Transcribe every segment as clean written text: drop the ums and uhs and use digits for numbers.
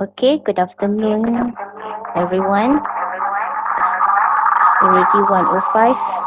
Okay, good afternoon, everyone. It's already 1:05.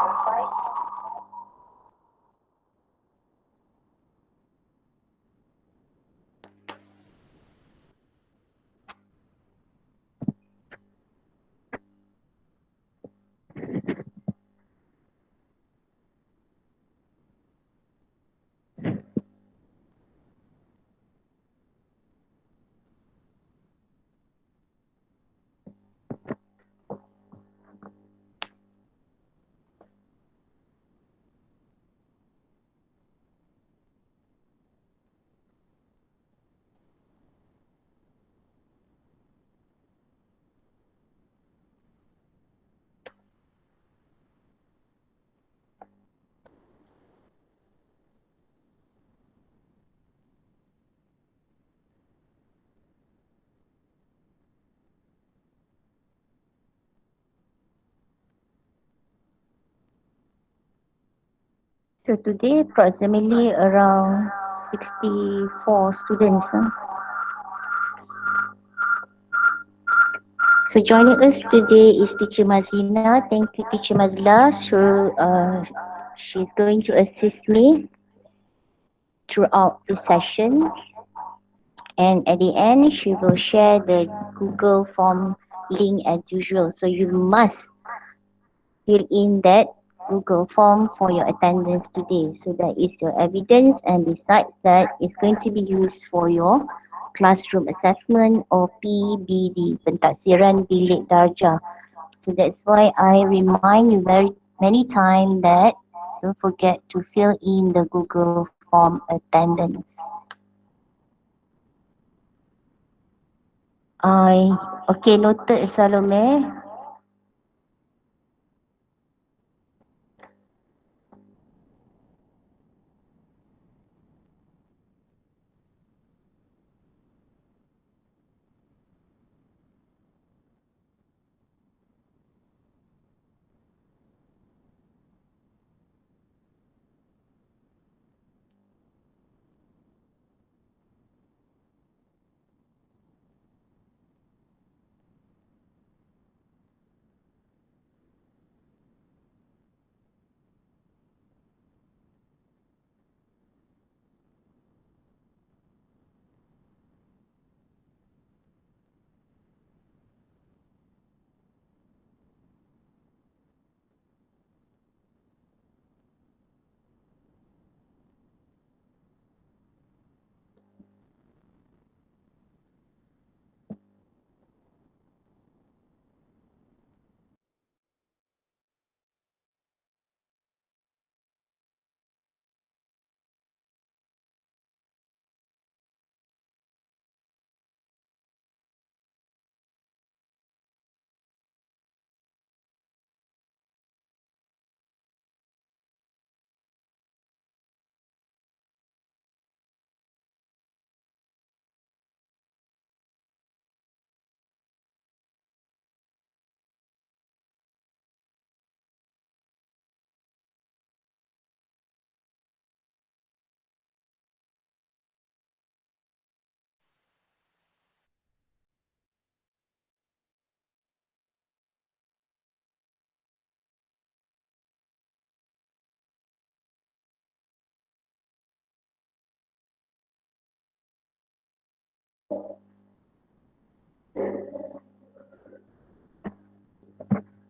So today, approximately around 64 students. So joining us today is Teacher Mazina. Thank you, Teacher Mazla. She's going to assist me throughout the session. And at the end, she will share the Google form link as usual. So you must fill in that Google form for your attendance today. So that is your evidence, and besides that, it's going to be used for your classroom assessment or PBD, Pentaksiran Bilik Darjah. So that's why I remind you very many times that don't forget to fill in the Google form attendance. Okay, noted Salome.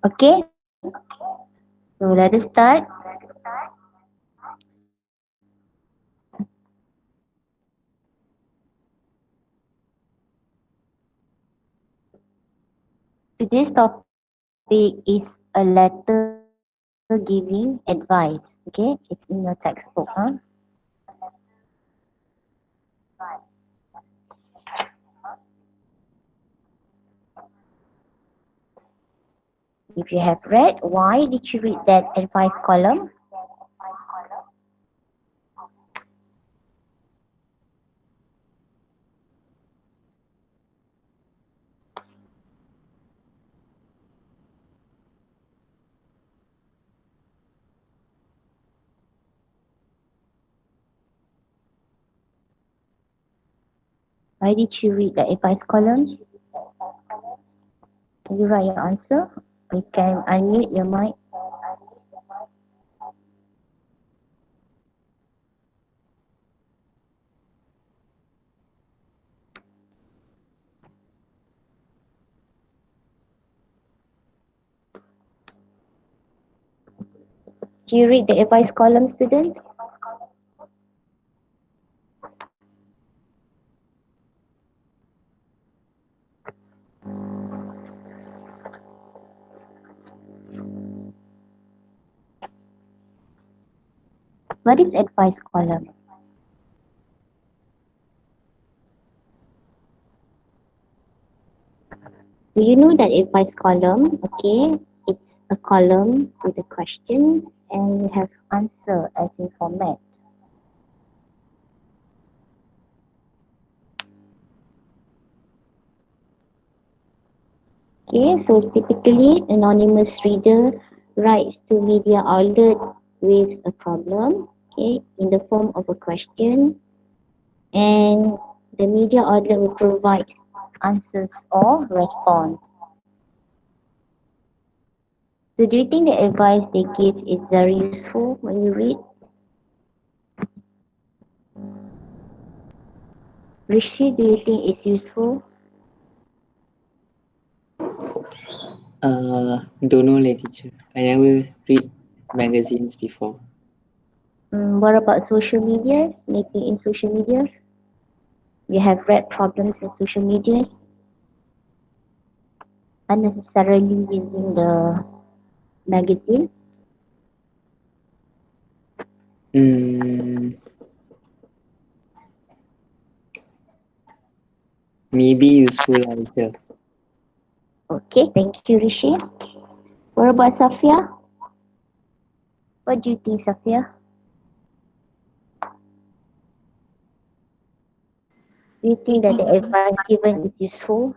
Okay, so let us start. Today's topic is a letter giving advice. Okay, it's in your textbook. If you have read, why did you read that advice column? Why did you read the advice column? Can you write your answer? You can unmute your mic. Do you read the advice column, students? What is advice column? Do you know that advice column? Okay, it's a column with the questions and you have answer as in format. Okay, so typically anonymous reader writes to media outlet with a problem, okay, in the form of a question, and the media outlet will provide answers or response. So do you think the advice they give is very useful when you read? Rishi, do you think it's useful? Don't know, leh, teacher. I never read magazines before. What about social medias? Making in social medias? You have read problems in social medias, unnecessarily using the magazine. Mm, maybe useful answer. Okay, thank you, Rishi. What about Safia? What do you think, Safia? Do you think that the advice given is useful?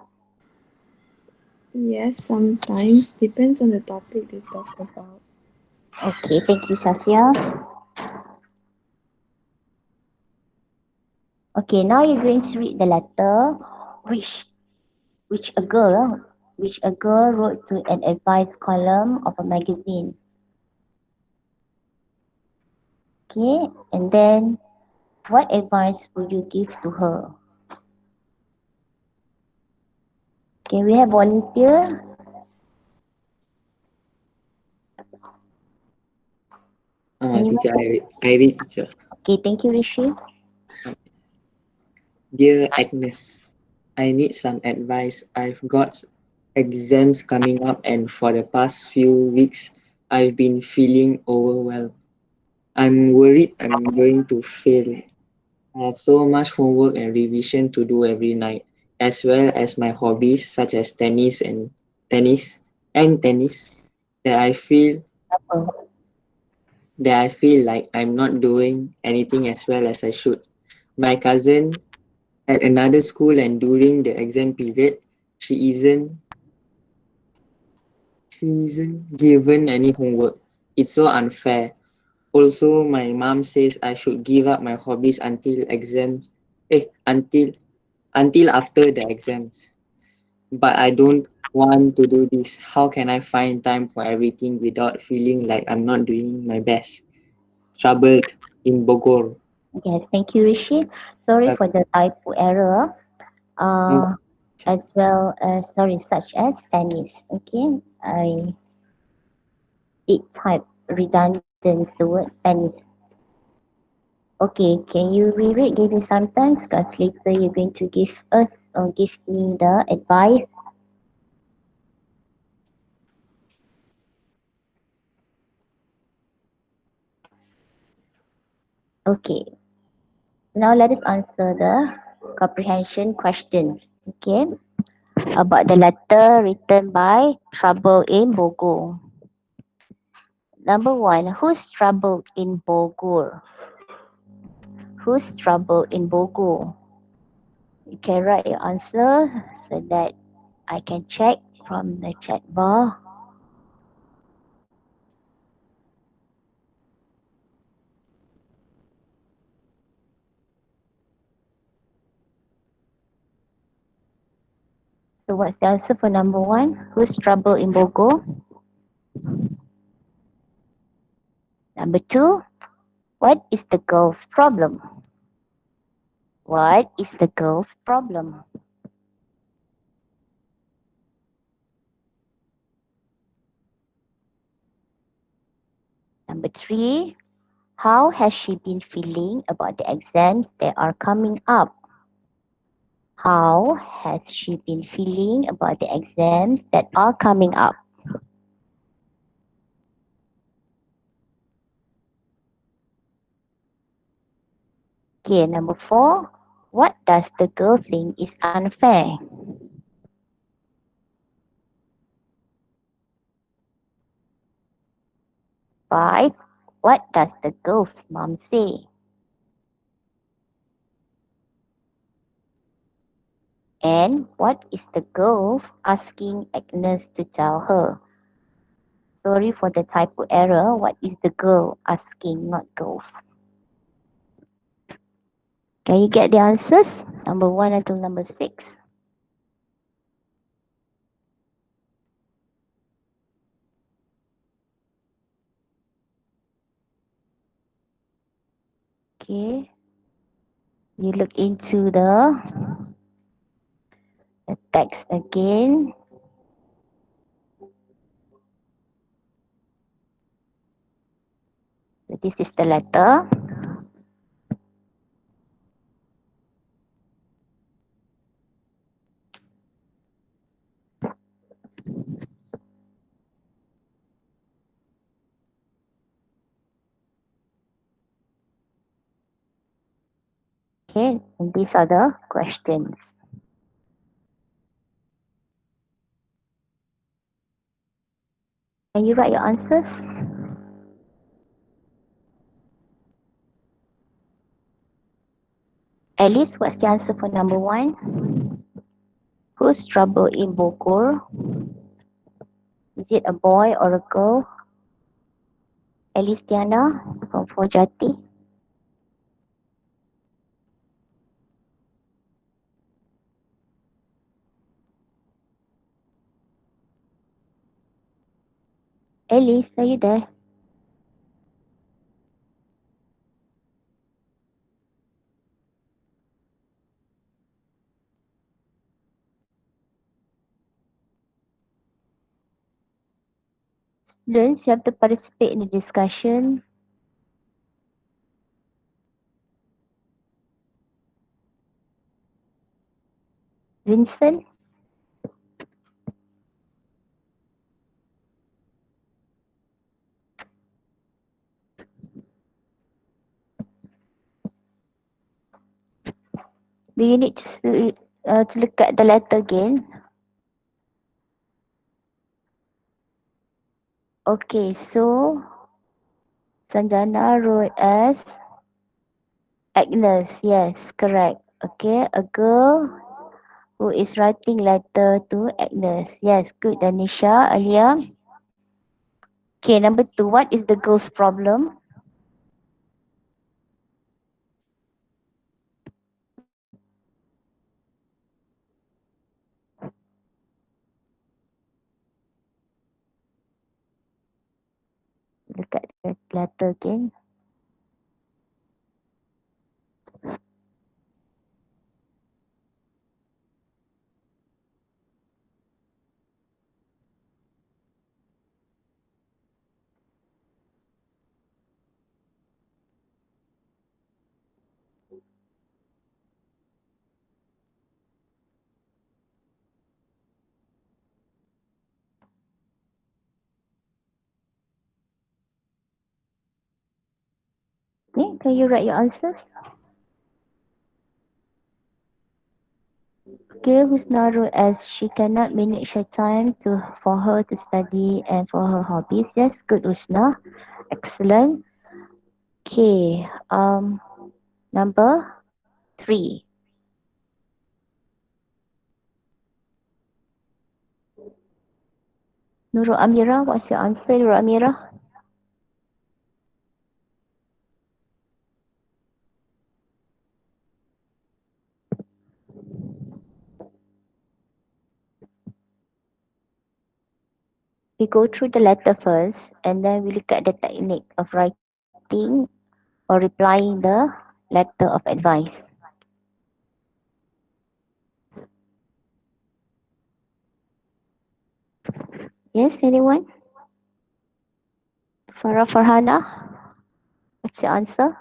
Yes, sometimes depends on the topic they talk about. Okay, thank you, Safia. Okay, now you're going to read the letter which which a girl which a girl wrote to an advice column of a magazine. Okay, and then what advice would you give to her? Okay, we have volunteer. Teacher, Anyone? I read, teacher. Okay, thank you, Rishi. Dear Agnes, I need some advice. I've got exams coming up, and for the past few weeks, I've been feeling overwhelmed. I'm worried I'm going to fail. I have so much homework and revision to do every night, as well as my hobbies such as tennis tennis that Oh, I feel like I'm not doing anything as well as I should. My cousin at another school and during the exam period, she isn't she isn't given any homework. It's so unfair. Also, my mom says I should give up my hobbies until exams. Until after the exams. But I don't want to do this. How can I find time for everything without feeling like I'm not doing my best? Troubled in Bogor. yes, thank you, Rishi. Sorry Uh, for the typo error. no, Uh, as well as sorry, such as tennis. Okay, I did type redundant the word tennis. Okay, can you reread? Give me some time, because later you're going to give us or give me the advice. Okay, now let us answer the comprehension questions. Okay, about the letter written by Trouble in Bogor. Number one, who's trouble in Bogor? Who's trouble in Bogor? You can write your answer so that I can check from the chat bar. So what's the answer for number one? Who's trouble in Bogor? Number two, what is the girl's problem? What is the girl's problem? Number three, how has she been feeling about the exams that are coming up? How has she been feeling about the exams that are coming up? Okay, number four, what does the girl think is unfair? Five, what does the girl's mom say? And what is the girl asking Agnes to tell her? Sorry for the typo error. What is the girl asking, not girls? Can you get the answers? Number one until number six. Okay. You look into the text again. So this is the letter. Okay. And these are the questions. Can you write your answers? Alice, what's the answer for number one? Who's trouble in Bogor? Is it a boy or a girl? Alice Tiana from Forjati. Alice, are you there? Students, you have to participate in the discussion. Vincent? Do you need to look at the letter again? Okay, so Sanjana wrote as Agnes. Yes, correct. Okay, a girl who is writing letter to Agnes. Yes, good, Danisha. Alia. Okay, number two. What is the girl's problem? Look at the letter again. Okay, can you write your answers? Okay, Husna wrote as she cannot manage her time for her to study and for her hobbies. Yes, good, Husna. Excellent. Okay, number three. Nurul Amira, what's your answer, Nurul Amira? We go through the letter first and then we look at the technique of writing or replying the letter of advice. Yes, anyone? Farhana, what's your answer?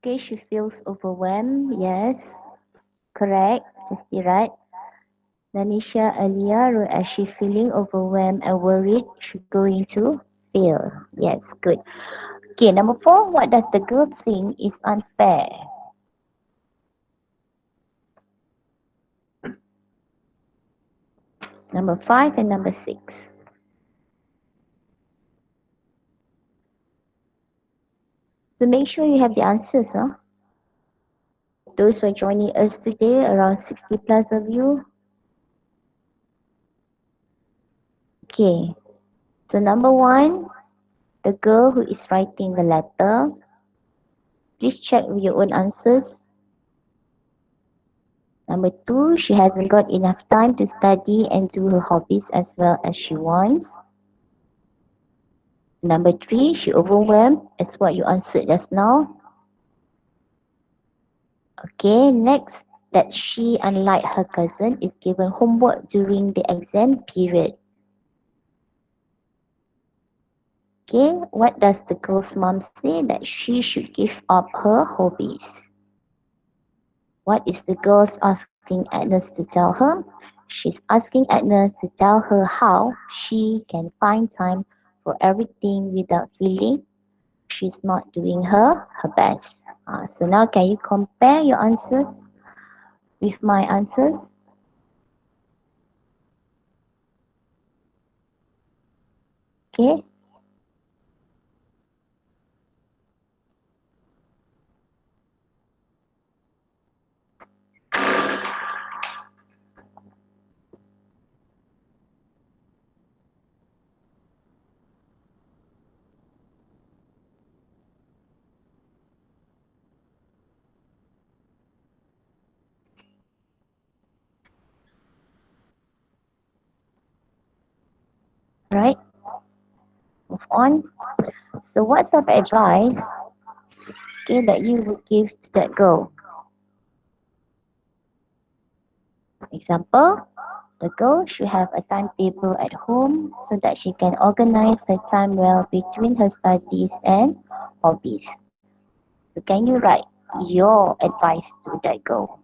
Okay, she feels overwhelmed. Yes, correct. Just be right. Lanisha earlier wrote as she feeling overwhelmed and worried she going to fail. Yes, good. Okay, number 4. What does the girl think is unfair? Number 5 and number 6. So make sure you have the answers, huh? Those who are joining us today, around 60 plus of you. Okay, so number 1, the girl who is writing the letter, please check with your own answers. Number 2, she hasn't got enough time to study and do her hobbies as well as she wants. Number 3, she overwhelmed as what you answered just now. Okay, next, that she, unlike her cousin, is given homework during the exam period. Okay, what does the girl's mom say that she should give up her hobbies? What is the girl asking Agnes to tell her? She's asking Agnes to tell her how she can find time for everything without feeling she's not doing her best. So now can you compare your answers with my answers? Okay, right, move on. So what's of advice, okay, that you would give to that girl? Example, the girl should have a timetable at home so that she can organize her time well between her studies and hobbies. So can you write your advice to that girl?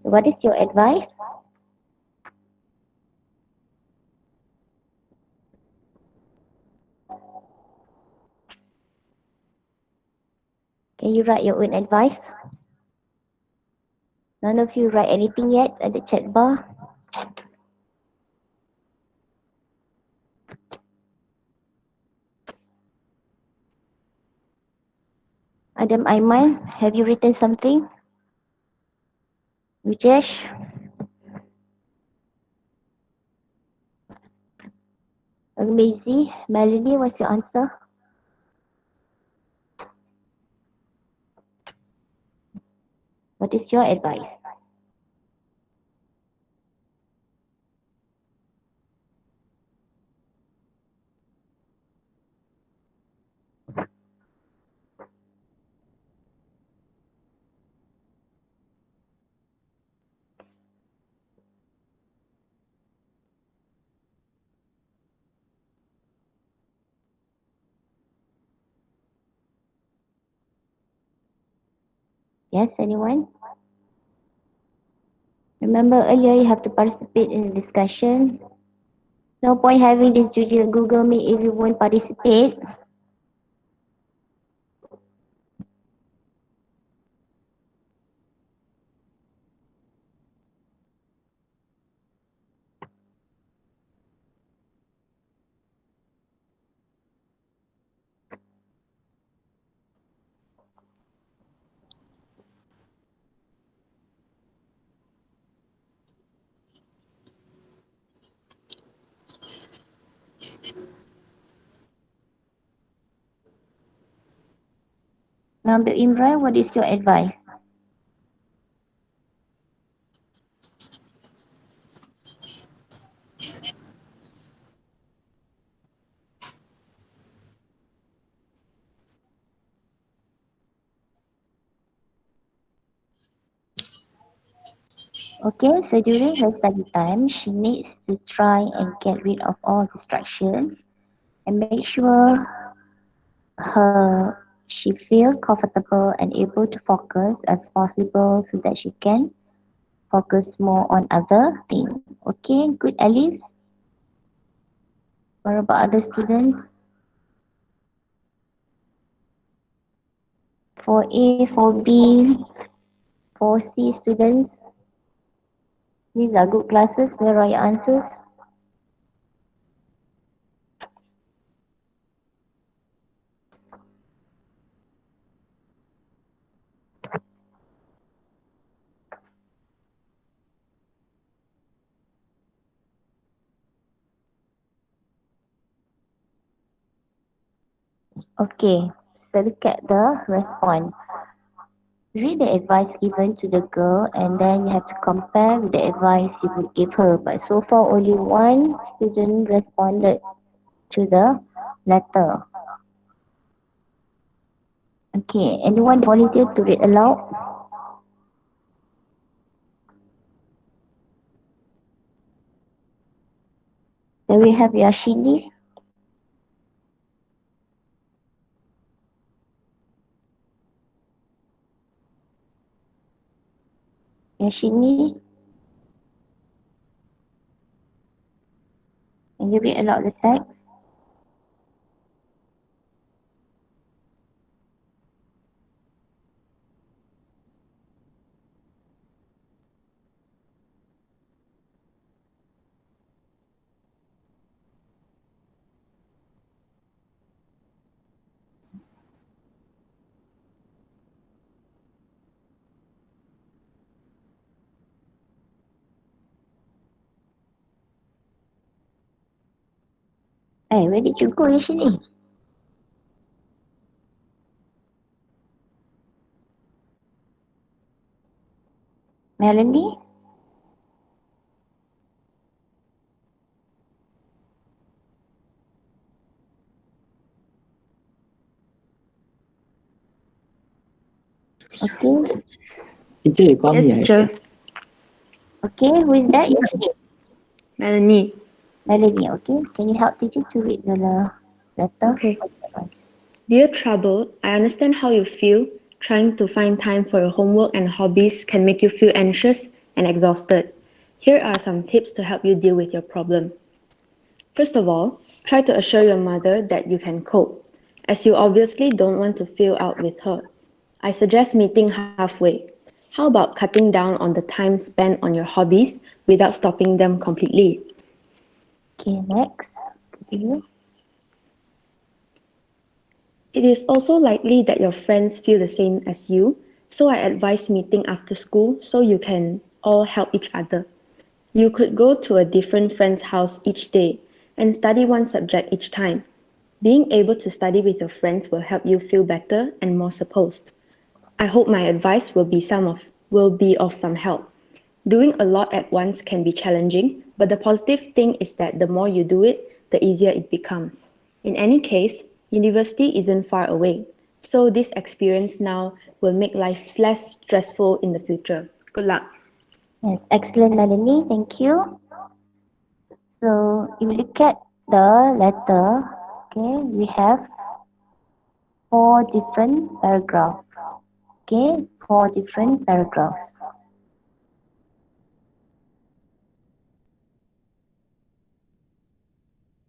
So what is your advice? Can you write your own advice? None of you write anything yet at the chat bar? Adam Aiman, have you written something? Vijesh, Maisie, Melanie, what's your answer? What is your advice? Yes, anyone? Remember earlier you have to participate in the discussion. No point having this Google Meet if you won't participate. Number Imran, what is your advice? Okay, so during her study time, she needs to try and get rid of all distractions and make sure her she feel comfortable and able to focus as possible so that she can focus more on other things. Okay, good Alice. What about other students? For A, for B, for C students, these are good classes. Where are your answers? Okay, so look at the response. Read the advice given to the girl and then you have to compare with the advice you would give her. But so far only one student responded to the letter. Okay, anyone volunteer to read aloud? Then we have Yashini. Yashini, can you read aloud the text? Hey, where did you go, Yashini? Melanie? Okay, Teacher, you call Yes, me, right? teacher. okay, who is that? Yashini. Melanie. Melanie, okay. Can you help teacher to read the letter? Okay. Dear Trouble, I understand how you feel. Trying to find time for your homework and hobbies can make you feel anxious and exhausted. Here are some tips to help you deal with your problem. First of all, try to assure your mother that you can cope, as you obviously don't want to feel out with her. I suggest meeting halfway. How about cutting down on the time spent on your hobbies without stopping them completely? Okay, next. Continue. It is also likely that your friends feel the same as you, so I advise meeting after school so you can all help each other. You could go to a different friend's house each day and study one subject each time. Being able to study with your friends will help you feel better and more supposed. I hope my advice will be of some help. Doing a lot at once can be challenging, but the positive thing is that the more you do it, the easier it becomes. In any case, university isn't far away, so this experience now will make life less stressful in the future. Good luck. Yes, excellent, Melanie. Thank you. So, if you look at the letter, okay, we have four different paragraphs. Okay, 4 different paragraphs.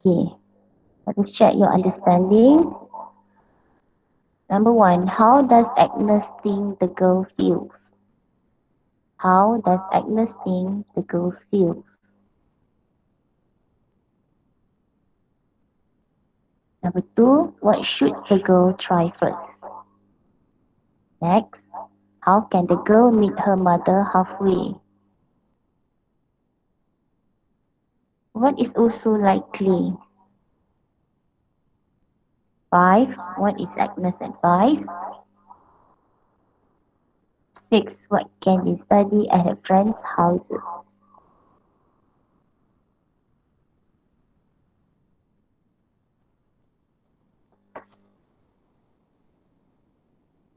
Okay, let us check your understanding. Number 1, how does Agnes think the girl feels? How does Agnes think the girl feels? Number 2, what should the girl try first? Next, how can the girl meet her mother halfway? What is also likely? 5, what is Agnes' advice? 6, what can they study at her friends' houses?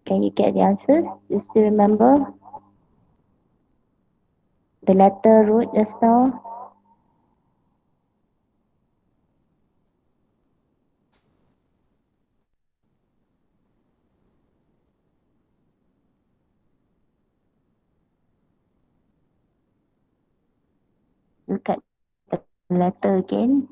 Can you get the answers? You still remember the letter wrote just now? Look at the letter again.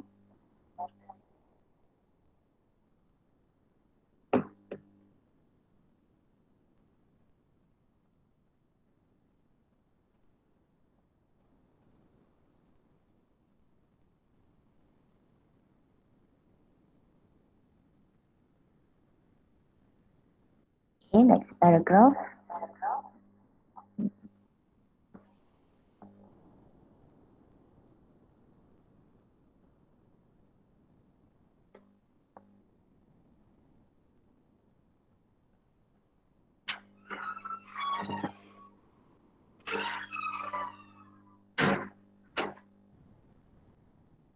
Okay, next paragraph.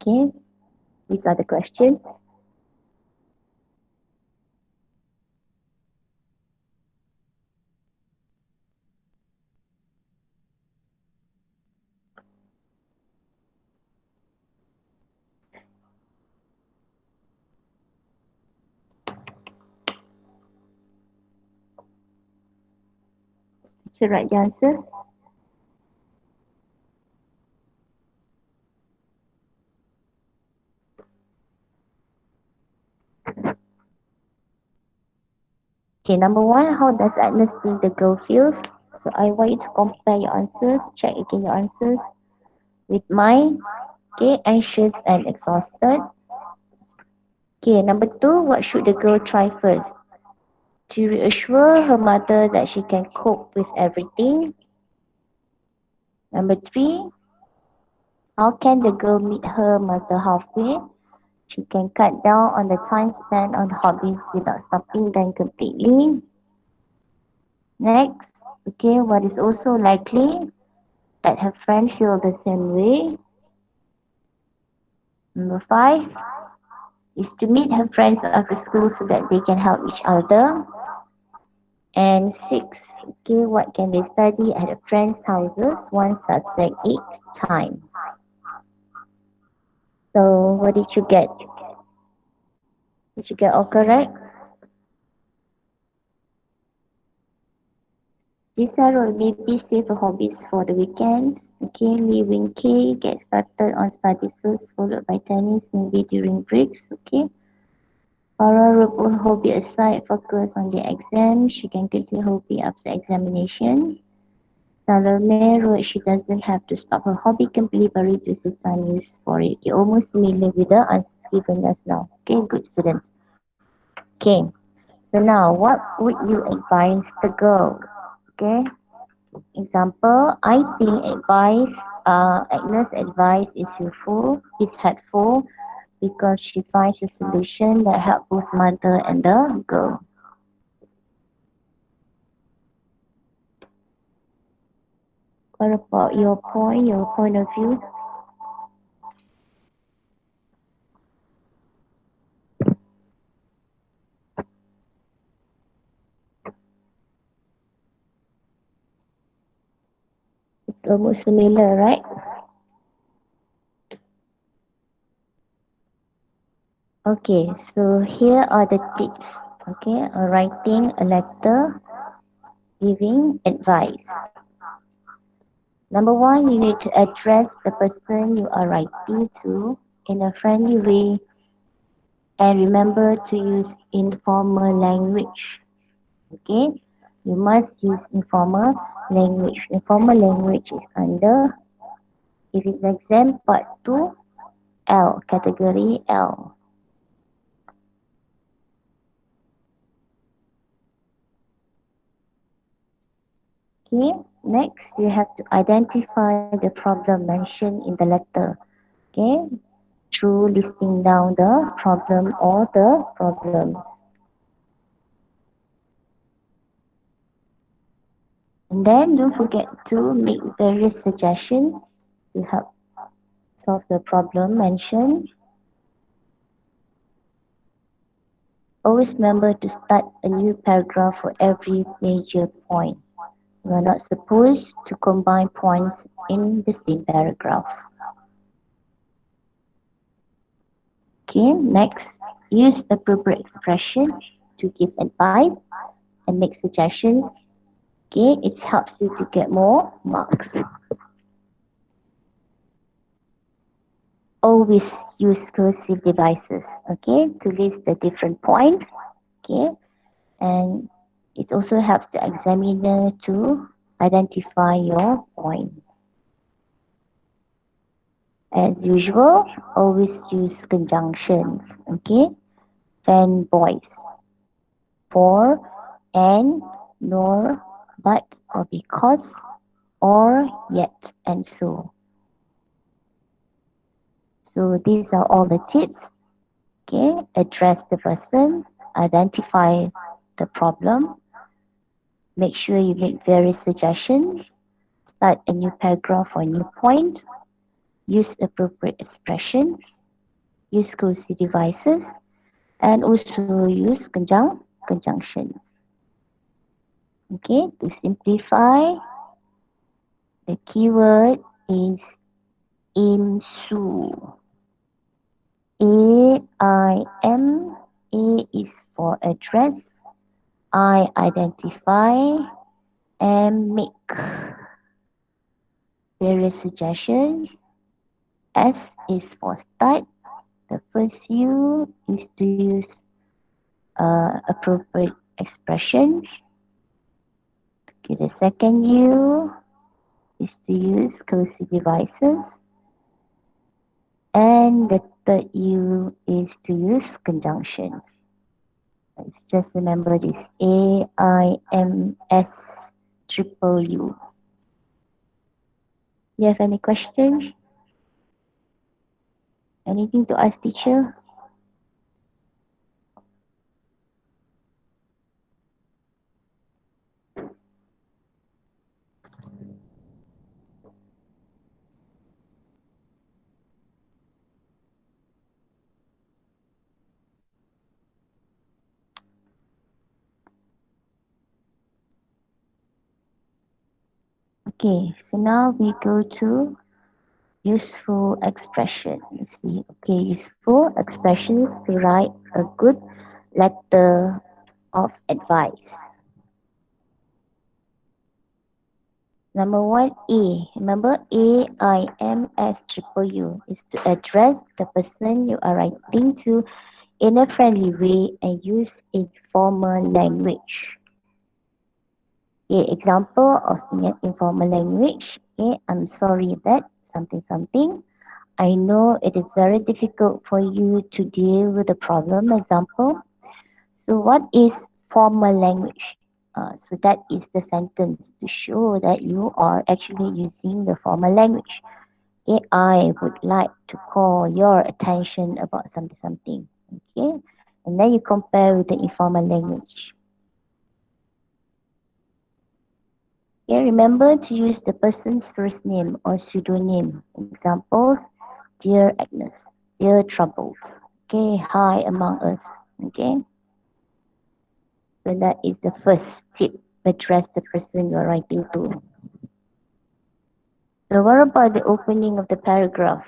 Okay, these are the questions. So write the answers. Okay, number 1, how does Agnes think the girl feels? So I want you to compare your answers, check again your answers with mine. Okay, anxious and exhausted. Okay, number 2, what should the girl try first? To reassure her mother that she can cope with everything. Number 3, how can the girl meet her mother halfway? She can cut down on the time spent on hobbies without stopping them completely. Next, okay, what is also likely that her friends feel the same way. Number 5 is to meet her friends after school so that they can help each other. And 6, okay, what can they study at a friend's houses, one subject each time. So what did you get? Did you get all correct? Lisa will maybe save her hobbies for the weekends. Okay, Lee Wing K get started on studies first, followed by tennis maybe during breaks. Okay. Farah will put hobby aside, focus on the exam. She can continue hobby after examination. Salome wrote she doesn't have to stop her hobby completely but reduce the time used for it. You're almost similar with the answers given just now. Okay, good students. Okay, so now what would you advise the girl? Okay, example, I think Agnes' advice is helpful because she finds a solution that helps both mother and the girl. What about your point of view? It's almost similar, right? Okay, so here are the tips. Okay, writing a letter. giving advice. Number one, you need to address the person you are writing to in a friendly way and remember to use informal language. Okay, you must use informal language. Informal language is under, if it's exam part 2, L, category L. Okay, next you have to identify the problem mentioned in the letter. Okay, through listing down the problem or the problems. And then don't forget to make various suggestions to help solve the problem mentioned. Always remember to start a new paragraph for every major point. You are not supposed to combine points in the same paragraph. Okay, next, use appropriate expression to give advice and make suggestions. Okay, it helps you to get more marks. Always use cursive devices, okay, to list the different points, okay, and it also helps the examiner to identify your point. As usual, always use conjunctions, okay, fanboys, for, and, nor, but, or because, or, yet, and so. So these are all the tips. Okay, address the person, identify the problem, make sure you make various suggestions, start a new paragraph or new point, use appropriate expressions, use cozy devices, and also use conjunctions. Okay, to simplify, the keyword is IMSU. A-I-M, A is for address, I identify, and make various suggestions. S is for start. The first U is to use appropriate expressions. Okay, the second U is to use cozy devices. And the third U is to use conjunctions. Let's just remember this A-I-M-S triple U. You have any questions? Anything to ask teacher? Okay, so now we go to useful expressions. See, okay, useful expressions to write a good letter of advice. Number one, A. Remember, A-I-M-S triple U is to address the person you are writing to in a friendly way and use informal language. Okay, example of informal language. Okay, I'm sorry that something something. I know it is very difficult for you to deal with the problem. Example. So what is formal language? So that is the sentence to show that you are actually using the formal language. Okay, I would like to call your attention about something something. Okay, and then you compare with the informal language. Okay, remember to use the person's first name or pseudonym. Examples, dear Agnes, dear troubled. Okay, hi among us. Okay, so that is the first tip. Address the person you're writing to. So what about the opening of the paragraph?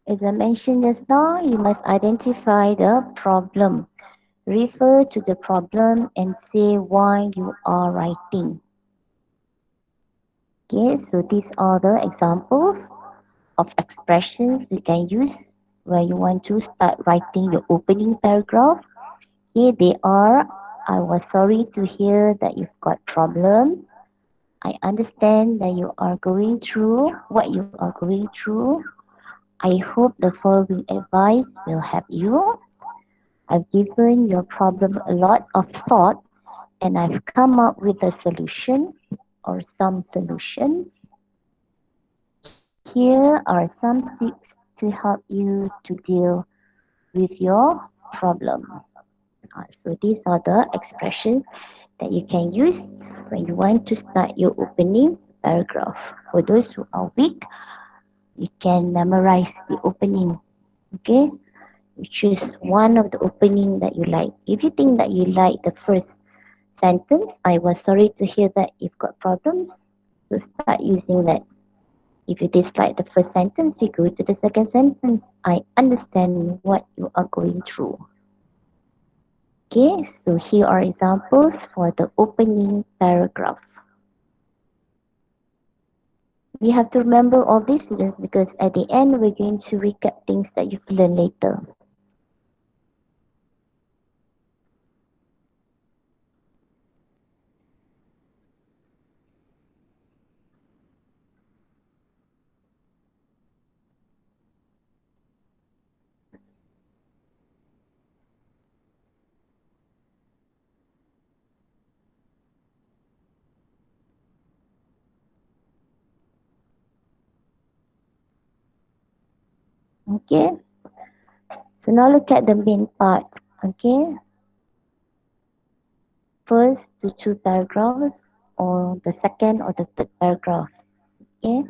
As I mentioned just now, you must identify the problem. Refer to the problem and say why you are writing. Okay, so these are the examples of expressions you can use when you want to start writing your opening paragraph. Okay, they are: I was sorry to hear that you've got problem. I understand that you are going through what you are going through. I hope the following advice will help you. I've given your problem a lot of thought and I've come up with a solution or some solutions. Here are some tips to help you to deal with your problem. So these are the expressions that you can use when you want to start your opening paragraph. For those who are weak, you can memorize the opening. Okay, you choose one of the opening that you like. If you think that you like the first sentence, I was sorry to hear that you've got problems, so start using that. If you dislike the first sentence, you go to the second sentence. I understand what you are going through. Okay, so here are examples for the opening paragraph. We have to remember all these, students, because at the end we're going to recap things that you've learned later. Okay, so now look at the main part. Okay, first to two paragraphs, or the second or the third paragraph. Okay,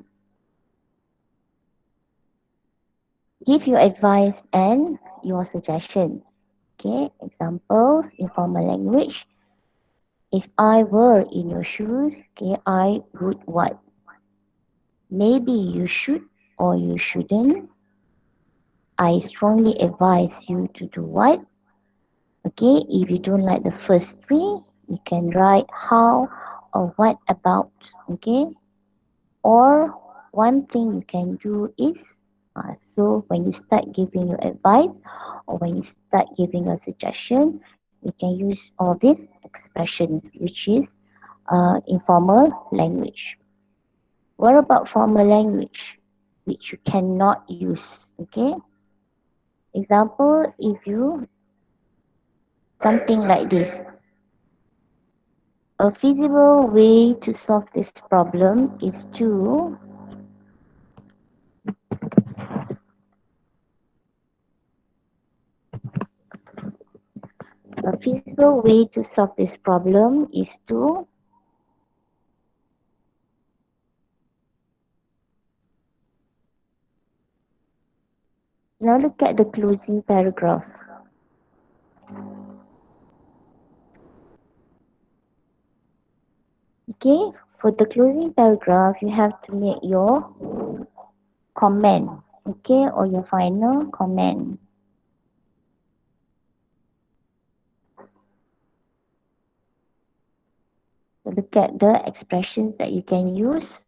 give your advice and your suggestions. Okay, examples in formal language. If I were in your shoes, okay, I would what? Maybe you should or you shouldn't. I strongly advise you to do what? Okay, if you don't like the first three, you can write how or what about. Okay, or one thing you can do is so when you start giving your advice or when you start giving a suggestion, you can use all these expressions, which is informal language. What about formal language, which you cannot use? Okay, example, if you something like this: a feasible way to solve this problem is to. A feasible way to solve this problem is to. Now look at the closing paragraph. Okay, for the closing paragraph, you have to make your comment, okay, or your final comment. So look at the expressions that you can use.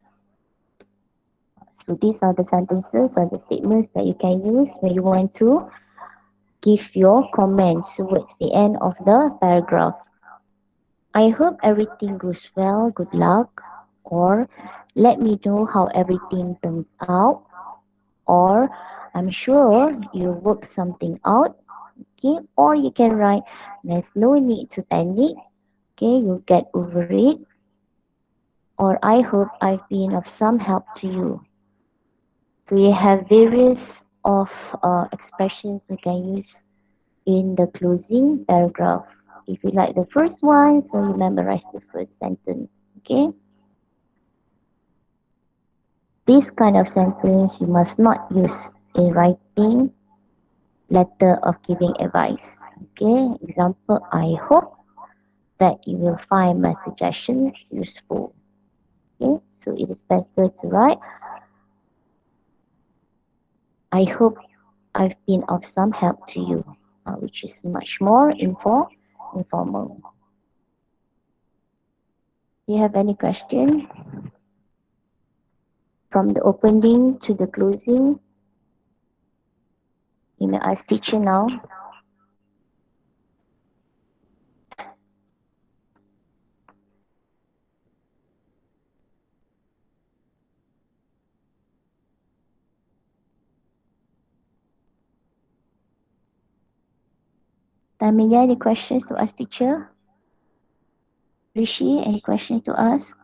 So these are the sentences or the statements that you can use when you want to give your comments towards the end of the paragraph. I hope everything goes well, good luck, or let me know how everything turns out, or I'm sure you'll work something out, okay, or you can write, there's no need to panic, okay, you'll get over it, or I hope I've been of some help to you. So you have various of expressions you can use in the closing paragraph. If you like the first one, so you memorize the first sentence. Okay. This kind of sentence you must not use in writing letter of giving advice. Okay. Example, I hope that you will find my suggestions useful. Okay. So it is better to write, I hope I've been of some help to you. which is much more informal. Do you have any question from the opening to the closing? You may ask teacher now. Tamiya, any questions to ask teacher? Rishi, any questions to ask?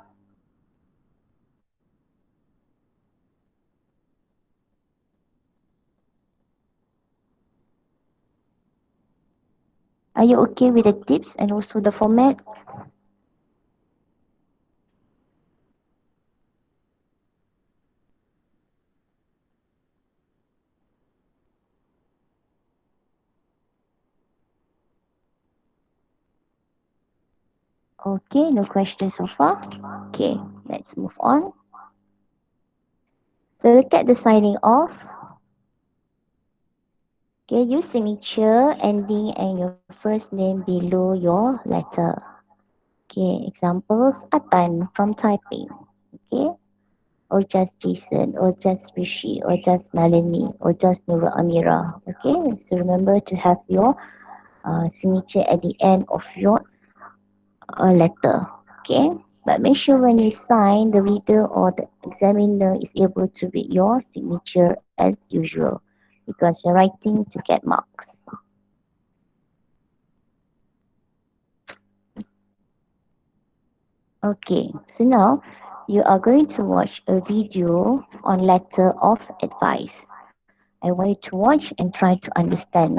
Are you okay with the tips and also the format? Okay, no questions so far. Okay, let's move on. So look at the signing off. Okay, use signature, ending, and your first name below your letter. Okay, examples, Atan from typing. Okay, or just Jason, or just Rishi, or just Nalini, or just Nura Amira. Okay, so remember to have your signature at the end of your letter. Okay, but make sure when you sign, the reader or the examiner is able to read your signature as usual because you're writing to get marks. Okay, so now you are going to watch a video on letter of advice. I want you to watch and try to understand.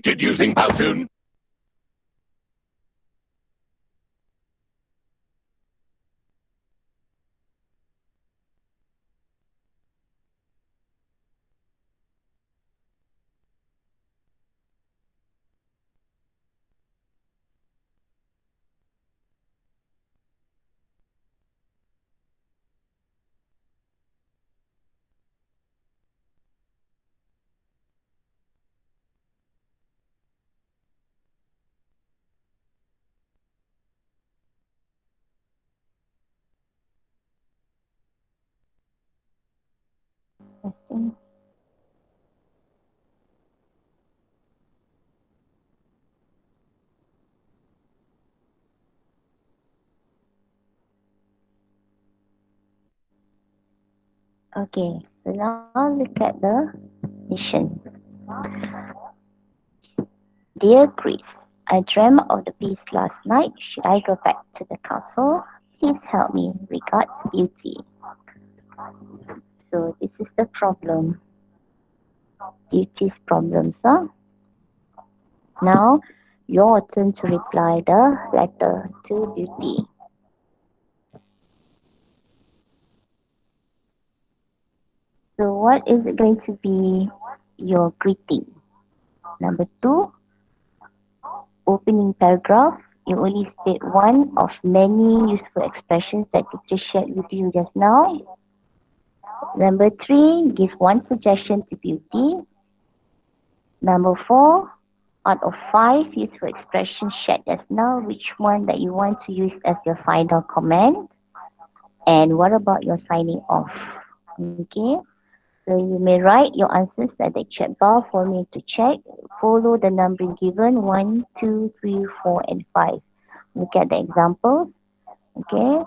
created using Powtoon. Testing. Okay, so now look at the mission. Dear Chris, I dreamt of the beast last night. Should I go back to the castle? Please help me. Regards, Beauty. So this is the problem. Beauty's problems, huh? Now, your turn to reply the letter to Beauty. So what is it going to be your greeting? Number two, opening paragraph. You only state one of many useful expressions that teacher shared with you just now. Number three, give one suggestion to Beauty. Number four, out of five useful expressions shared just now, which one that you want to use as your final comment? And what about your signing off? Okay, so you may write your answers at the chat bar for me to check. Follow the numbering given 1, 2, 3, 4, and 5. Look at the examples. Okay.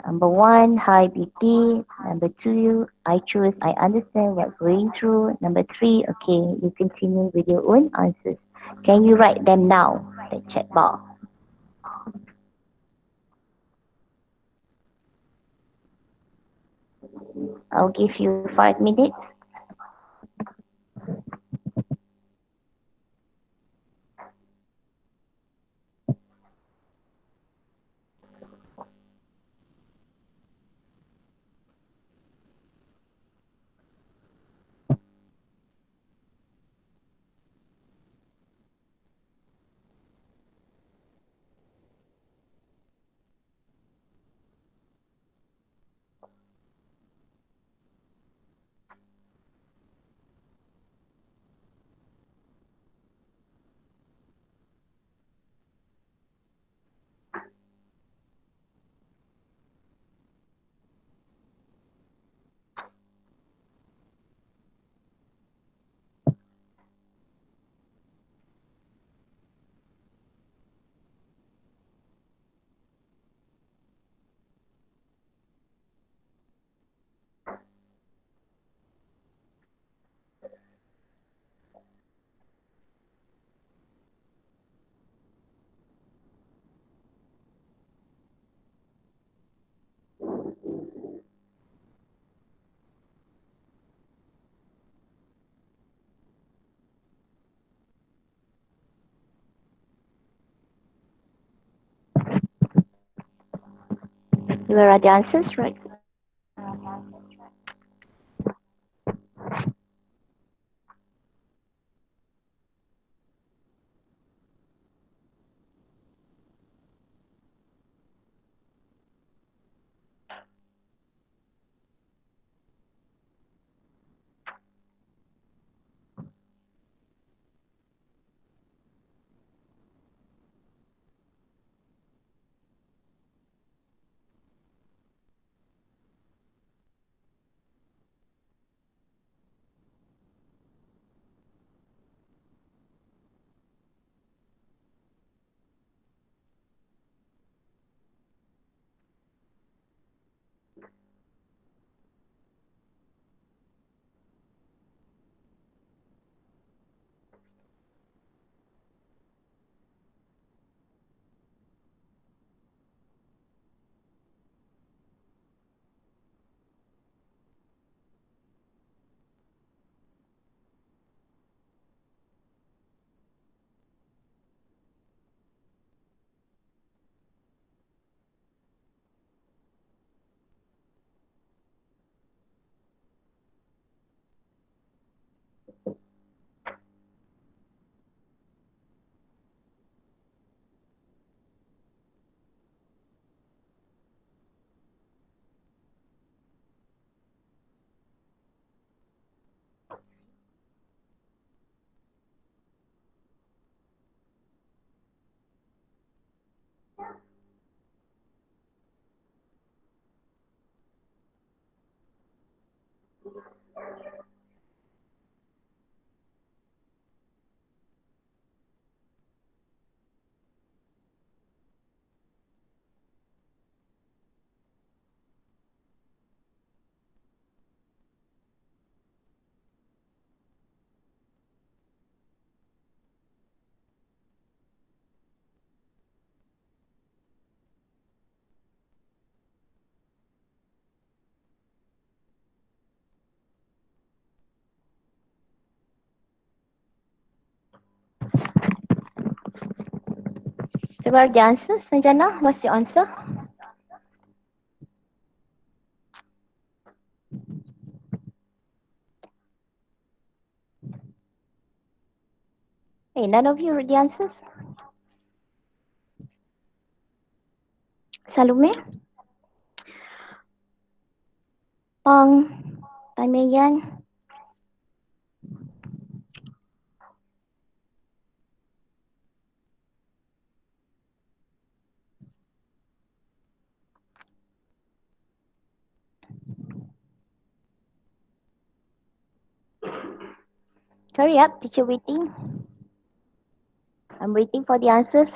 Number one, hi BP. Number two, I choose, I understand what going through. Number three, okay, you continue with your own answers. Can you write them now? The chat bar. I'll give you 5 minutes. Where are the answers? Right. What are the answers, Sanjana? What's your answer? Hey, none of you read the answers? Salome? Pang? Tamiyan? Hurry up, teacher waiting. I'm waiting for the answers.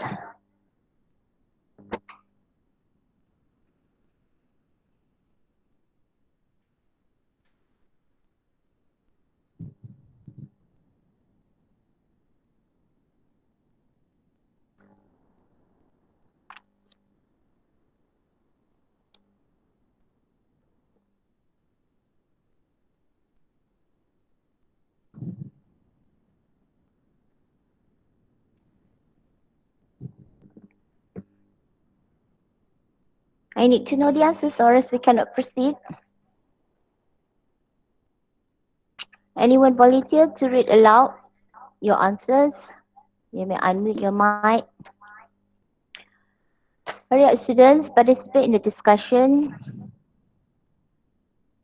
I need to know the answers or else we cannot proceed. Anyone volunteer to read aloud your answers? You may unmute your mic. Hurry up, students, participate in the discussion.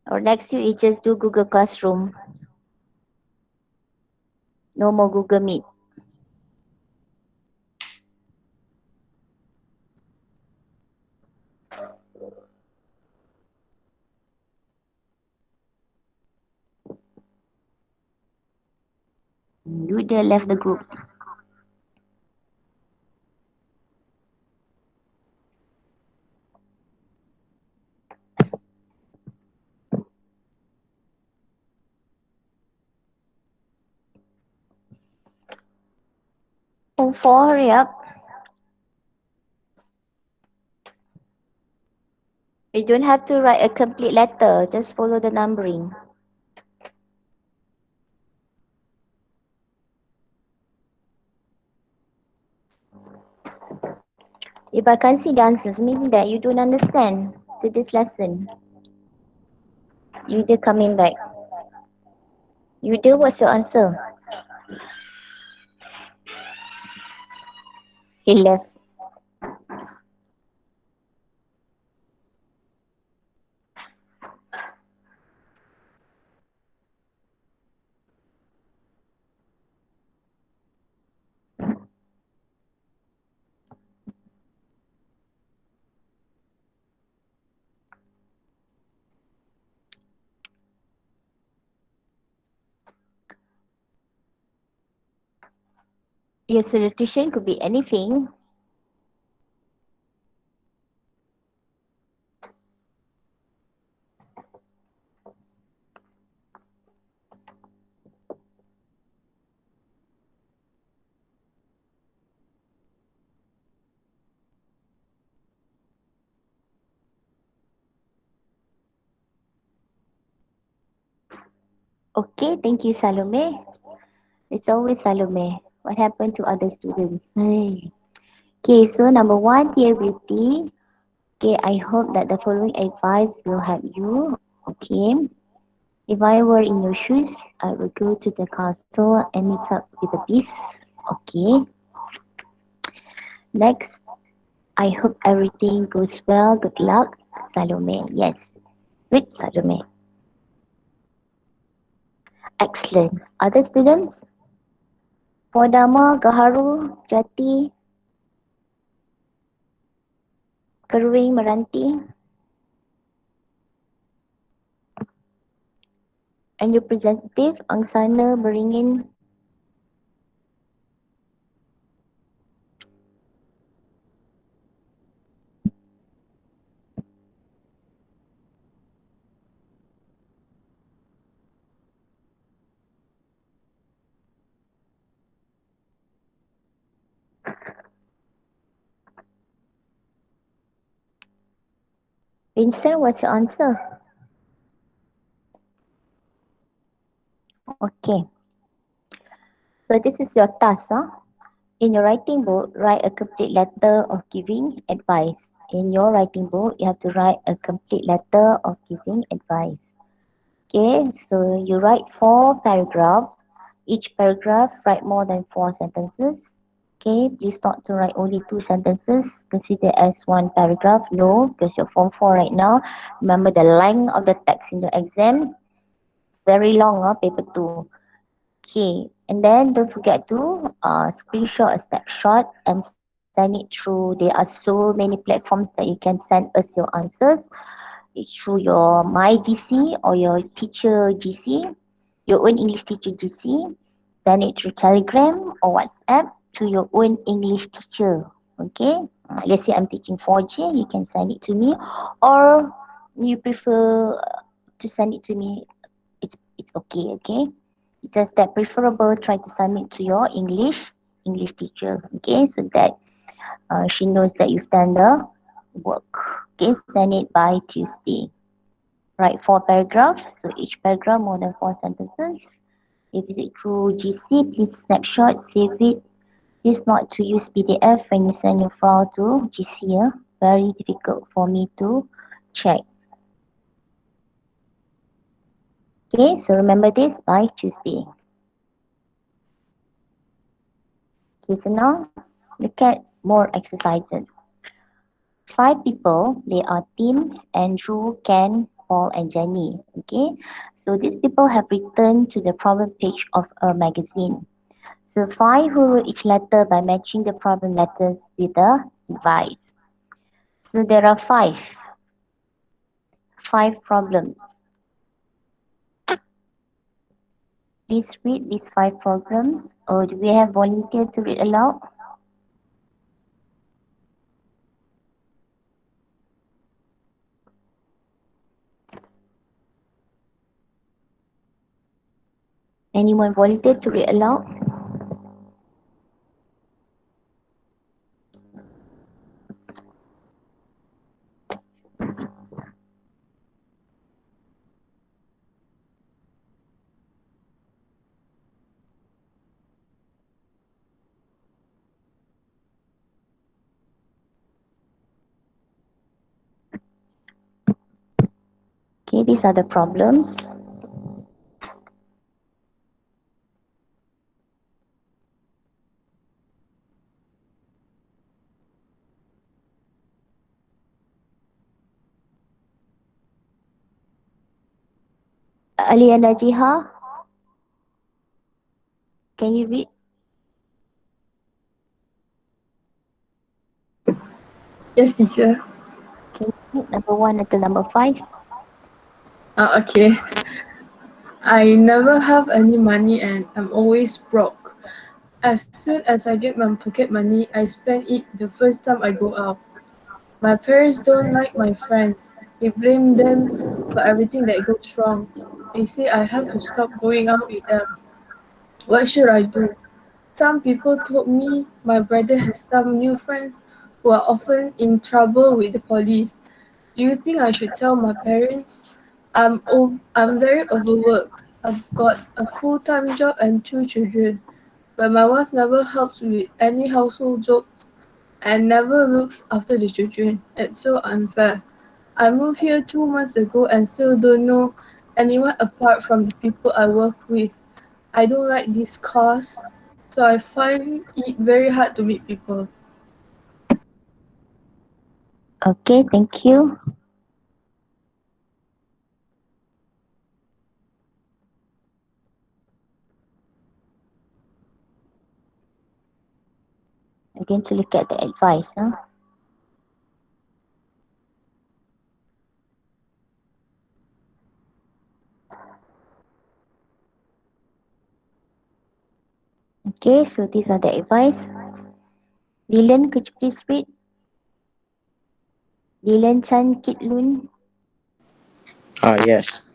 Or next you just do Google Classroom. No more Google Meet. You there left the group. Oh, four, hurry up. You don't have to write a complete letter, just follow the numbering. If I can't see the answers, meaning that you don't understand to this lesson. You either coming back. You either what's your answer? He left. Your solution could be anything. Okay, thank you, Salome. It's always Salome. What happened to other students? Hey. Okay, so number one, dear beauty. Okay, I hope that the following advice will help you. Okay. If I were in your shoes, I would go to the castle and meet up with the beast. Okay. Next, I hope everything goes well. Good luck, Salome. Yes. Good, Salome. Excellent. Other students? Podama, Gaharu, Jati, Keruing, Meranti, and representative Angsana, Beringin. Vincent, what's your answer? Okay. So this is your task, huh? In your writing book, write a complete letter of giving advice. In your writing book, you have to write a complete letter of giving advice. Okay, so you write 4 paragraphs. Each paragraph write more than 4 sentences. Okay, please not to write only 2 sentences. Consider as 1 paragraph. No, because you're form 4 right now. Remember the length of the text in the exam. Very long, paper 2. Okay, and then don't forget to screenshot a snapshot and send it through. There are so many platforms that you can send us your answers. It's through your My GC or your teacher GC, your own English teacher GC. Send it through Telegram or WhatsApp to your own English teacher. Okay, let's say I'm teaching 4J, you can send it to me, or you prefer to send it to me. It's okay. Okay, just that preferable. Try to submit to your English teacher. Okay, so that she knows that you've done the work. Okay, send it by Tuesday. Write 4 paragraphs, so each paragraph more than 4 sentences. If it's through GC, please snapshot, save it. Please not to use PDF when you send your file to GC. Very difficult for me to check. Okay, so remember this by Tuesday. Okay, so now look at more exercises. 5 people, they are Tim, Andrew, Ken, Paul, and Jenny. Okay, so these people have written to the problem page of a magazine. So 5 who wrote each letter by matching the problem letters with the advice. So there are five problems. Please read these 5 problems. Or do we have volunteer to read aloud? Anyone volunteer to read aloud? Okay, these are the problems. Aliana Jiha, can you read? Yes, teacher. Can you read number 1 until number 5? Okay. I never have any money and I'm always broke. As soon as I get my pocket money, I spend it the first time I go out. My parents don't like my friends. They blame them for everything that goes wrong. They say I have to stop going out with them. What should I do? Some people told me my brother has some new friends who are often in trouble with the police. Do you think I should tell my parents? I'm very overworked. I've got a full-time job and 2 children, but my wife never helps with any household jobs and never looks after the children. It's so unfair. I moved here 2 months ago and still don't know anyone apart from the people I work with. I don't like this course, so I find it very hard to meet people. Okay, thank you. I'm going to look at the advice. Okay, so these are the advice. Dylan, could you please read? Dylan Chan Kit Loon. Yes.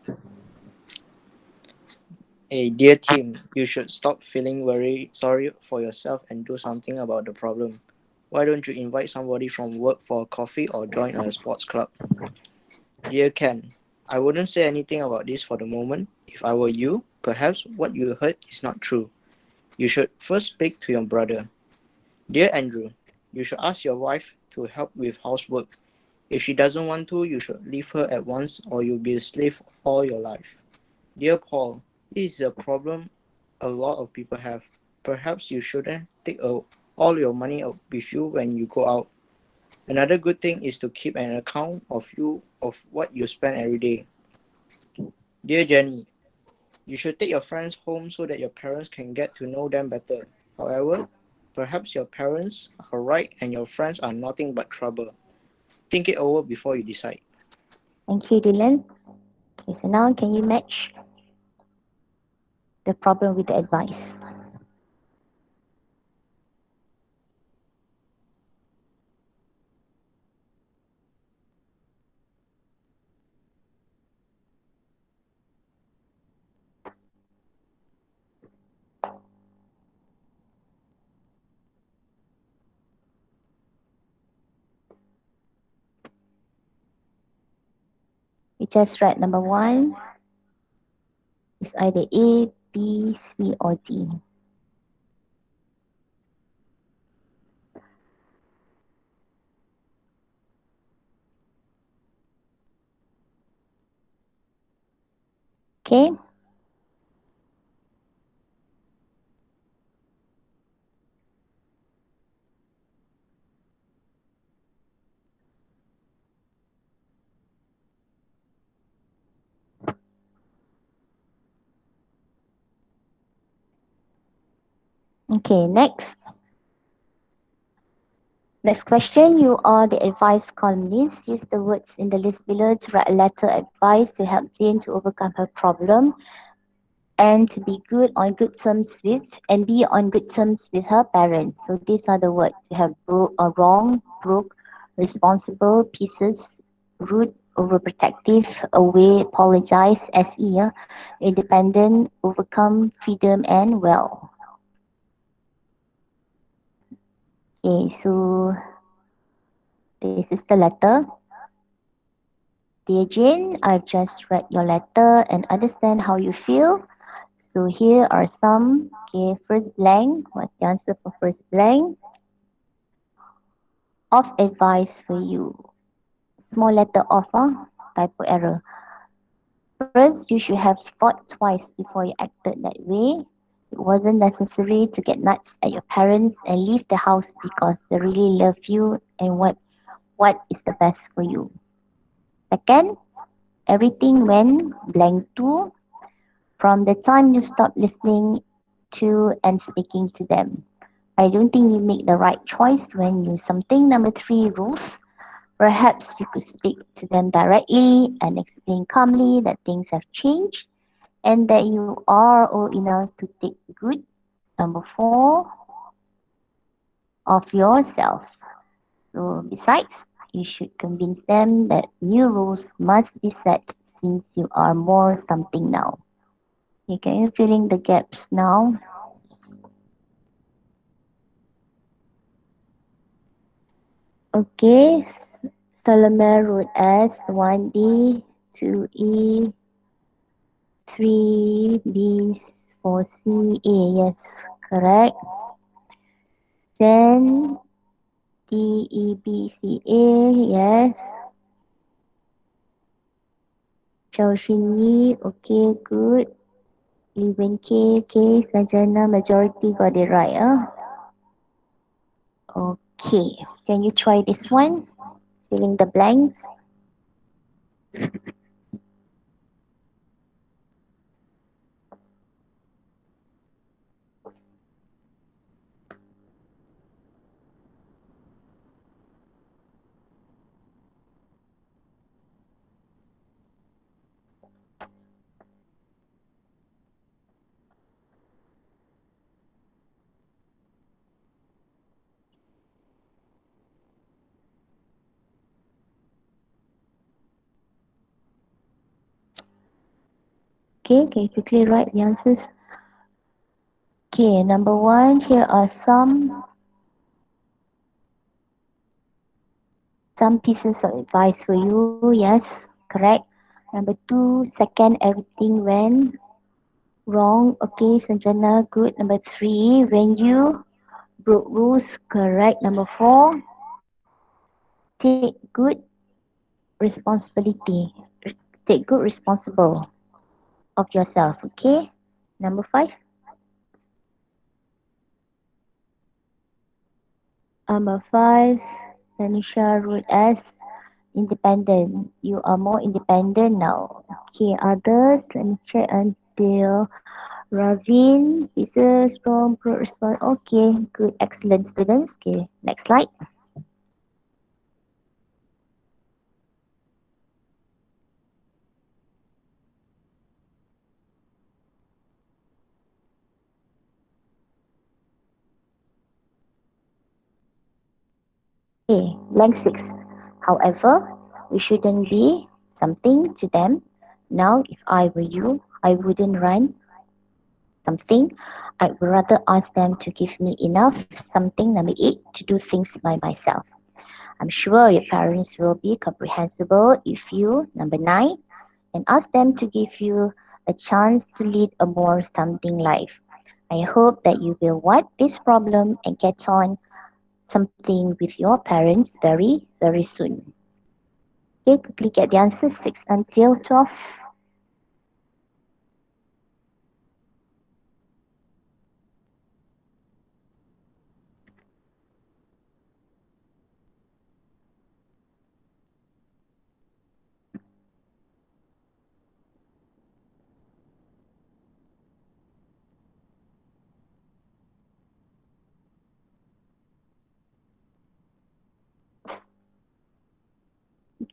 Hey, dear team, you should stop feeling very sorry for yourself and do something about the problem. Why don't you invite somebody from work for a coffee or join a sports club? Dear Ken, I wouldn't say anything about this for the moment. If I were you, perhaps what you heard is not true. You should first speak to your brother. Dear Andrew, you should ask your wife to help with housework. If she doesn't want to, you should leave her at once or you'll be a slave all your life. Dear Paul, this is a problem a lot of people have. Perhaps you shouldn't take all your money out with you when you go out. Another good thing is to keep an account of what you spend every day. Dear Jenny, you should take your friends home so that your parents can get to know them better. However, perhaps your parents are right and your friends are nothing but trouble. Think it over before you decide. Thank you, Dylan. Okay, so now can you match the problem with the advice? You just write number one. It's either A, B, C, or D. Okay? Okay, next. Next question. You are the advice columnist. Use the words in the list below to write a letter of advice to help Jane to overcome her problem and to be good on good terms with and be on good terms with her parents. So these are the words. You have wrong, broke, responsible, pieces, rude, overprotective, away, apologize, SE, yeah? Independent, overcome, freedom, and well. Okay, so this is the letter. Dear Jane, I've just read your letter and understand how you feel. So here are some. Okay, first blank. What's the answer for first blank? Of advice for you. Small letter of, typo error. First, you should have thought twice before you acted that way. It wasn't necessary to get nuts at your parents and leave the house because they really love you and what is the best for you. Second, everything went blank too from the time you stopped listening to and speaking to them. I don't think you make the right choice when you something. Number three, rules. Perhaps you could speak to them directly and explain calmly that things have changed and that you are old enough to take good. Number four, of yourself. So, besides, you should convince them that new rules must be set since you are more something now. Okay, can you fill in the gaps now? Okay, Salome wrote as 1D, 2E, 3B, 4C, A. Yes, correct. Then D, E, B, C, A. Yes. Chao Shin Yi. Okay, good. Lee Wen K. Okay, Sajana majority got it right. Okay, can you try this one? Filling the blanks. Okay, can you quickly write the answers? Okay, number one, here are some pieces of advice for you. Yes, correct. Number two, second, everything went wrong. Okay, Sanjana, good. Number three, when you Broke rules, correct. Number 4, take good responsibility. Take good responsible of yourself, okay? Number 5, number 5, Tanisha wrote as independent. You are more independent now. Okay, others, let me check until Ravin, he's a strong pro response. Okay, good, excellent students. Okay, next slide. Okay, blank 6. However, we shouldn't be something to them. Now, if I were you, I wouldn't run something. I would rather ask them to give me enough something, number 8, to do things by myself. I'm sure your parents will be comprehensible if you, number 9, and ask them to give you a chance to lead a more something life. I hope that you will what this problem and get on something with your parents very, very soon. Okay, quickly get the answers 6 until 12.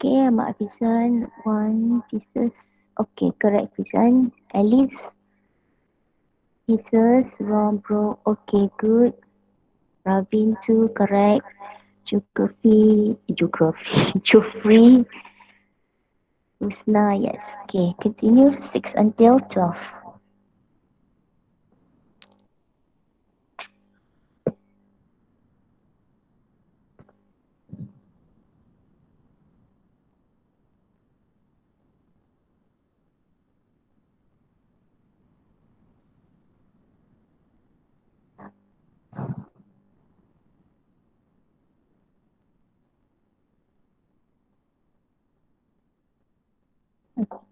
Okay, Mak Fizan, 1 pieces. Okay, correct Fizan. Alice, pieces, wrong bro. Okay, good. Ravin 2, correct. Geography, Jufri, Usna, yes. Okay, continue 6 until 12.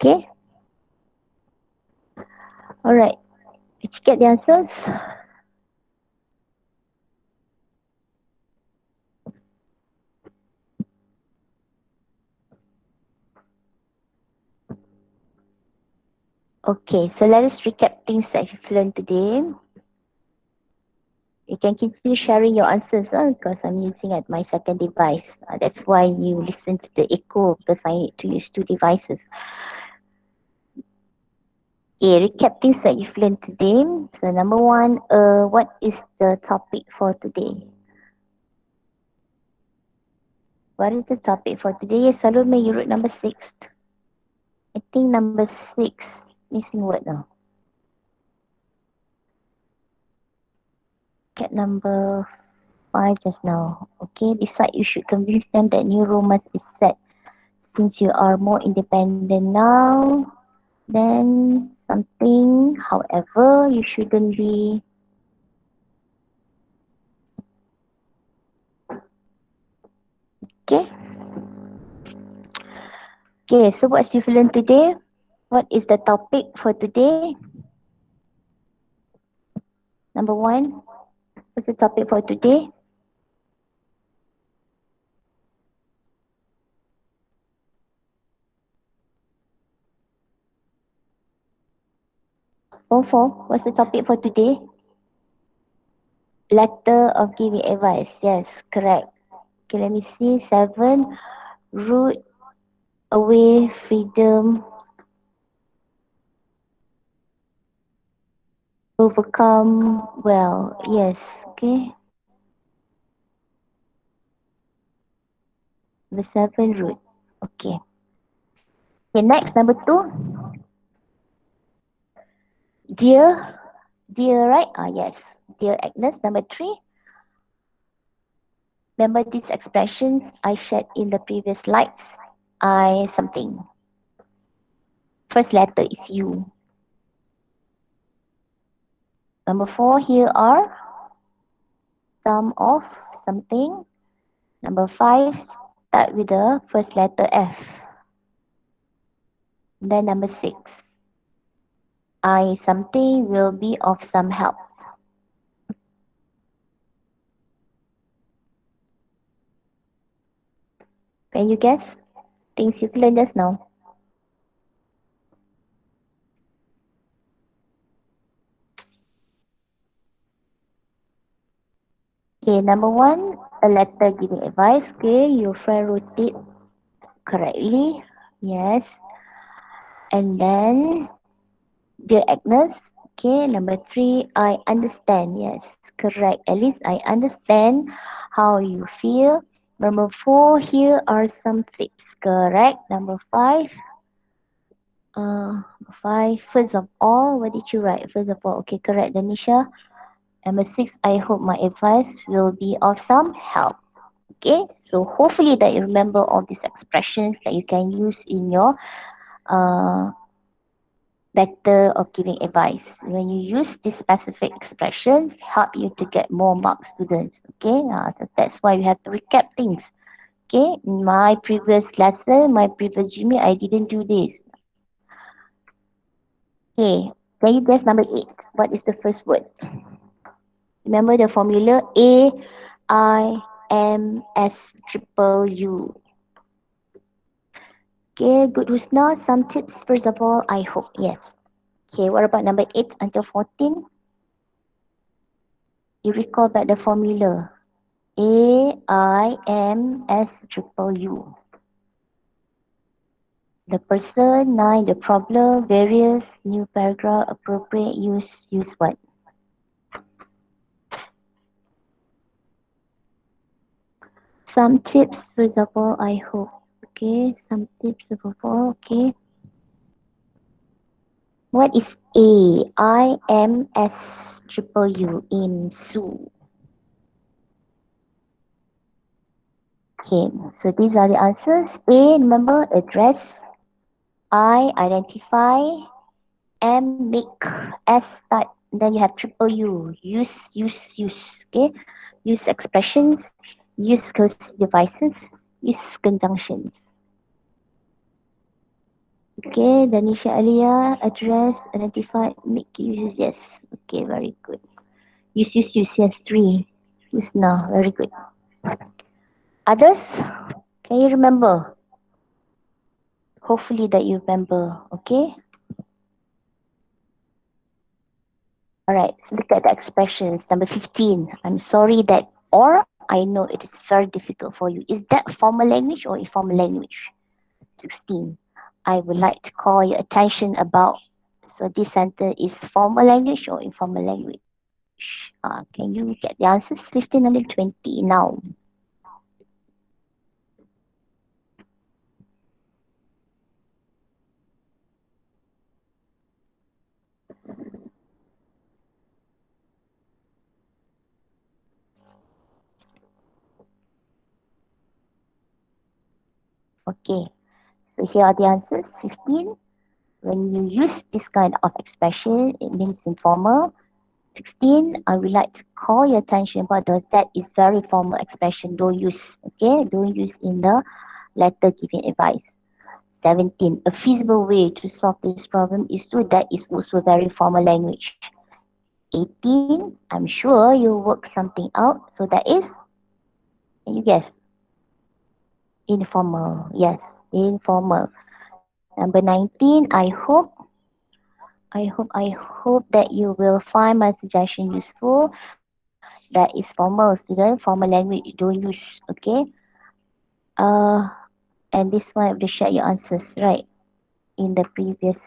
Okay, alright. Did you get the answers? Okay, so let us recap things that you've learned today. You can continue sharing your answers because I'm using at my second device. That's why you listen to the echo because I need to use 2 devices. Okay, recap things that you've learned today. So number 1, what is the topic for today? What is the topic for today? Yes, Salome, you wrote number 6. I think number 6, missing word now. Get number 5 just now. Okay, decide you should convince them that new rule must be set. Since you are more independent now, then something, however, you shouldn't be. Okay. Okay, so what's you've learned today? What is the topic for today? Number 1, what's the topic for today? Oh, 4, what's the topic for today? Letter of giving advice. Yes, correct. Okay, let me see. 7, root away freedom, overcome well. Yes, okay. The 7 root. Okay. Okay, next, number 2. Dear, dear, right? Yes. Dear Agnes, number 3. Remember these expressions I shared in the previous slides? I something. First letter is U. Number 4, here are sum of something. Number 5, start with the first letter F. Then number 6, I something will be of some help. Can you guess? Things you've learned just now. Okay, number 1, a letter giving advice. Okay, your friend wrote it correctly. Yes. And then, dear Agnes. Okay, number 3, I understand. Yes, correct. At least I understand how you feel. Number 4, here are some tips. Correct. Number 5, first of all, what did you write? First of all, okay, correct, Danisha. Number 6, I hope my advice will be of some help. Okay, so hopefully that you remember all these expressions that you can use in your uh, letter of giving advice. When you use these specific expressions, help you to get more marks, students. Okay, that's why you have to recap things. Okay, in my previous lesson, my previous Jimmy, I didn't do this. Okay, can you guess number 8? What is the first word? Remember the formula AIMS Okay, good Husna. Some tips. First of all, I hope. Yes. Okay, what about number 8 until 14? You recall back the formula. AIMS. The person, 9, the problem, various, new paragraph, appropriate, use what? Some tips, first of all, I hope. Okay, some tips, first of all, okay. What is AIMS in Sue? Okay, so these are the answers. A, remember, address. I, identify. M, make. S, start. Then you have triple U. Use. Okay, use expressions. Use cursive devices. Use conjunctions. Okay, Danisha Alia, address, identify, make, use. Yes. Okay, very good. Use. Yes, 3. Use now. Very good. Others? Can you remember? Hopefully that you remember. Okay. Alright, so look at the expressions. Number 15. I'm sorry that, or I know it is very difficult for you. Is that formal language or informal language? 16. I would like to call your attention about. So this sentence is formal language or informal language? Can you get the answers? 15 and 20 now. Okay, so here are the answers. 15. When you use this kind of expression, it means informal. 16, I would like to call your attention about those. That is very formal expression. Don't use, okay? Don't use in the letter giving advice. 17, a feasible way to solve this problem is to, that is also very formal language. 18, I'm sure you'll work something out. So that is, can you guess? Informal. Yes, informal. Number 19, I hope that you will find my suggestion useful. That is formal, student. Formal language don't use. Okay. Uh, and this one will share your answers right in the previous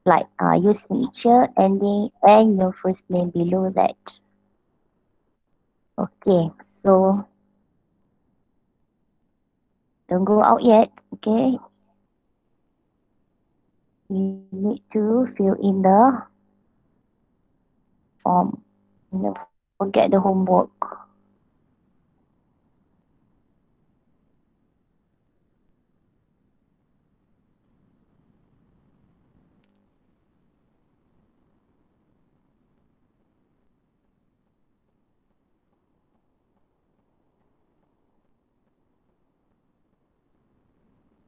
slide. Use nature ending and your first name below that. Okay. So don't go out yet. Okay. You need to fill in the form. Don't forget the homework.